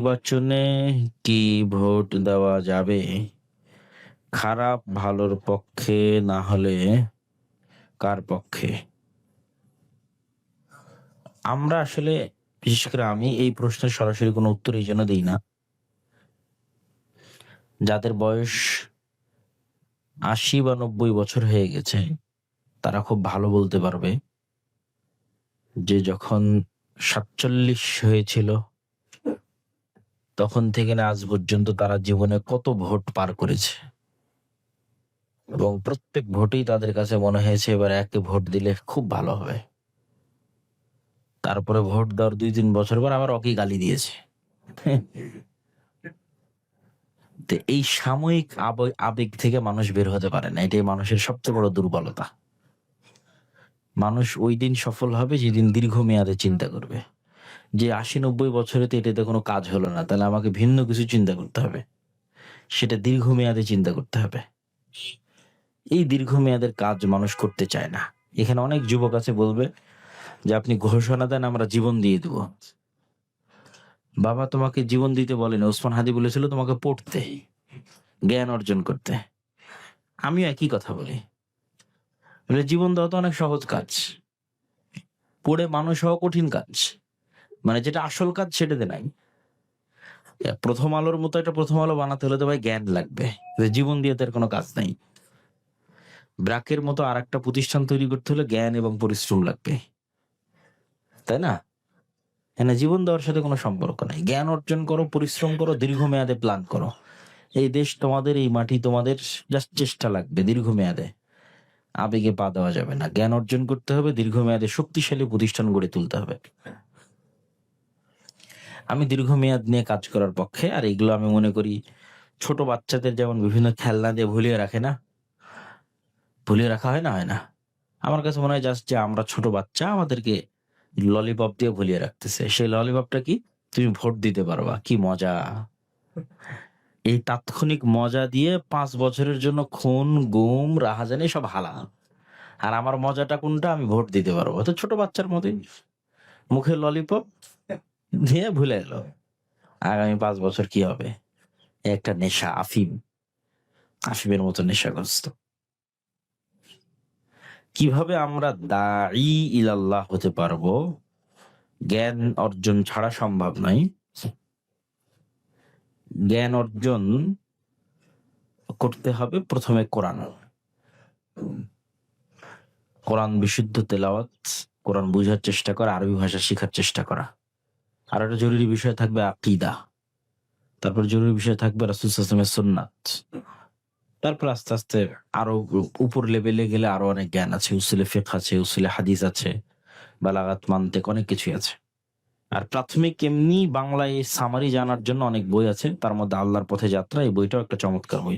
নির্বাচনে কি ভোট দেওয়া যাবে? খারাপ ভালোর পক্ষে না হলে কার পক্ষে? আমরা আসলে বিশেষ করে আমি এই প্রশ্নের সরাসরি কোনো উত্তর এই জন্য দেই না। যাদের বয়স ৮০ বা ৯০ বছর হয়ে গেছে তারা খুব ভালো বলতে পারবে যে যখন ৪৭ হয়েছিল তখন থেকে না আজ পর্যন্ত তারা জীবনে কত ভোট পার করেছে এবং প্রত্যেক ভোটেই তাদের কাছে মনে হয়েছে এবার একে ভোট দিলে খুব ভালো হবে। তারপরে ভোট দেওয়ার ২-৩ বছর পর আবার ওকেই গালি দিয়েছে। তো এই সাময়িক আবেগ থেকে মানুষ বের হতে পারে না। এটাই মানুষের সবচেয়ে বড় দুর্বলতা। মানুষ ওই দিন সফল হবে যেদিন দীর্ঘমেয়াদে চিন্তা করবে যে ৮০-৯০ বছরে তো এটাতে কোনো কাজ হলো না, তাহলে আমাকে ভিন্ন কিছু চিন্তা করতে হবে, সেটা দীর্ঘমেয়াদে চিন্তা করতে হবে। এই দীর্ঘমেয়াদের কাজ মানুষ করতে চায় না। এখানে অনেক যুবক আছে বলবে যে আপনি ঘোষণা দেন আমরা জীবন দিয়ে দেব। বাবা তোমাকে জীবন দিতে বলেনি, ওসমান হাদি বলেছিল তোমাকে পড়তে, জ্ঞান অর্জন করতে। আমিও একই কথা বলি, বলে জীবন দেওয়া তো অনেক সহজ কাজ, পড়ে মানুষ হওয়া কঠিন কাজ। মানে যেটা আসল কাজ সেটাতে নাই। প্রথম আলোর মতো একটা প্রথম আলো বানাতে হলে তো ভাই জ্ঞান লাগবে, জীবন দিয়ে তার কোনো কাজ নাই। ব্র্যাকের মতো আর একটা প্রতিষ্ঠান তৈরি করতে হলে জ্ঞান এবং পরিশ্রম লাগবে, তাই না? হ্যাঁ, জীবন দেওয়ার সাথে কোনো সম্পর্ক নাই। জ্ঞান অর্জন করো, পরিশ্রম করো, দীর্ঘমেয়াদে প্ল্যান করো। এই দেশ তোমাদের, এই মাটি তোমাদের, জাস্ট চেষ্টা লাগবে দীর্ঘমেয়াদে। আবেগে পা দেওয়া যাবে না। জ্ঞান অর্জন করতে হবে, দীর্ঘমেয়াদে শক্তিশালী প্রতিষ্ঠান গড়ে তুলতে হবে। আমি দীর্ঘমেয়াদ নিয়ে কাজ করার পক্ষে। আর এগুলো আমি মনে করি ছোট বাচ্চাদের যেমন বিভিন্ন খেলনা দিয়ে ভুলিয়ে রাখে না, ভুলিয়ে রাখা হয় না, হয় না? আমার কাছে মনে হয় জাস্ট যে আমরা ছোট বাচ্চা, আমাদেরকে ললিপপ দিয়ে ভুলিয়ে রাখতেছে। সেই ললিপপটা কি? তুমি ভোট দিতে পারবা। কি মজা! এই তাৎক্ষণিক মজা দিয়ে ৫ বছরের জন্য খুন, গুম, রাহাজানি সব হালাল। আর আমার মজাটা কোনটা? আমি ভোট দিতে পারবো। তো ছোট বাচ্চার মতোই মুখে ললিপপ দিয়ে ভুলে এলো। আগামী ৫ বছর কি হবে? একটা নেশা, আফিম, আফিমের মতো নেশাগ্রস্ত। কিভাবে আমরা দাঈ ইলাল্লাহ হতে পারবো? জ্ঞান অর্জন ছাড়া সম্ভব নয়। জ্ঞান অর্জন করতে হবে প্রথমে কোরআন। কোরআন বিশুদ্ধ তেলাওয়াত, কোরআন বুঝার চেষ্টা করা, আরবি ভাষা শেখার চেষ্টা করা। আর একটা জরুরি বিষয় থাকবে আকীদা। তারপর জরুরি বিষয় থাকবে রাসূল সাল্লাল্লাহু আলাইহি ওয়াসাল্লামের সুন্নাত। তারপর আস্তে আস্তে আরো উপর লেভেলে গেলে আরো অনেক জ্ঞান আছে। উসুলে ফিকহ আছে, উসুলে হাদিস আছে, বালাগাত, মানতিক, অনেক কিছুই আছে। আর প্রাথমিক এমনি বাংলায় সামারি জানার জন্য অনেক বই আছে। তার মধ্যে আল্লাহর পথে যাত্রা, এই বইটাও একটা চমৎকার বই।